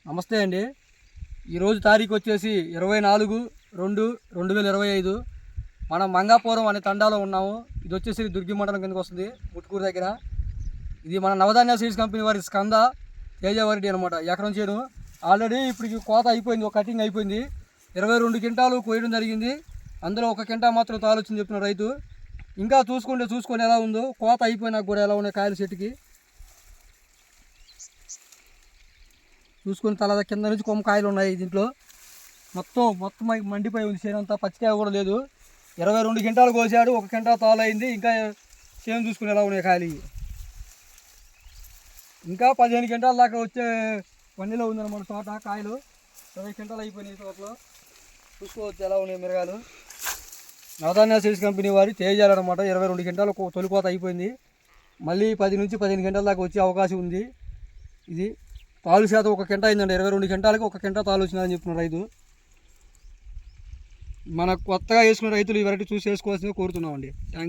నమస్తే అండి. ఈరోజు తారీఖు వచ్చేసి 24/2/2025. మనం మంగాపురం అనే తండాలో ఉన్నాము. ఇది వచ్చేసి దుర్గి మండలం కిందకు వస్తుంది, ముట్టుకూరు దగ్గర. ఇది మన నవధాన్య సీడ్స్ కంపెనీ వారి స్కంద తేజవరెడ్డి అనమాట. ఎకరం చేను ఆల్రెడీ ఇప్పుడు కోత అయిపోయింది, ఒక కటింగ్ అయిపోయింది. 22 క్వింటాలు కోయడం జరిగింది. అందులో 1 క్వింటా మాత్రం తాలొచ్చింది చెప్తున్న రైతు. ఇంకా చూసుకొని ఎలా ఉందో, కోత అయిపోయినాక కూడా ఎలా ఉన్నాయి కాయలు చెట్టుకి చూసుకొని. తల కింద నుంచి కొమ్మ కాయలు ఉన్నాయి దీంట్లో. మొత్తం మండిపోయి ఉంది చేనంతా, పచ్చికాయ కూడా లేదు. 22 క్వింటాలు కోసాడు, 1 క్వింటా తాలు అయింది. ఇంకా చేను చూసుకుని ఎలా ఉన్నాయి కాయలు. ఇంకా 15 క్వింటాల దాకా వచ్చే వన్నెలో ఉందన్నమాట తోట. కాయలు 20 క్వింటాలు అయిపోయినాయి తోటలో. చూసుకోవచ్చు ఎలా ఉన్నాయి మిరగాయలు. నవధాన్య సీడ్స్ కంపెనీ వారి తేజాలన్నమాట. 22 క్వింటాలు తొలి కోత అయిపోయింది. మళ్ళీ 10 నుంచి 15 క్వింటాల దాకా వచ్చే అవకాశం ఉంది. ఇది తాలు శాతం 1 క్వింటా అయిందండి. 22 క్వింటాలకి 1 క్వింటా తాలు వచ్చిందని చెప్తున్నారు రైతు. మన కొత్తగా వేసుకున్న రైతులు ఈ వెరైటీ చూసి వేసుకోవాల్సిందిగా కోరుతున్నామండి. థ్యాంక్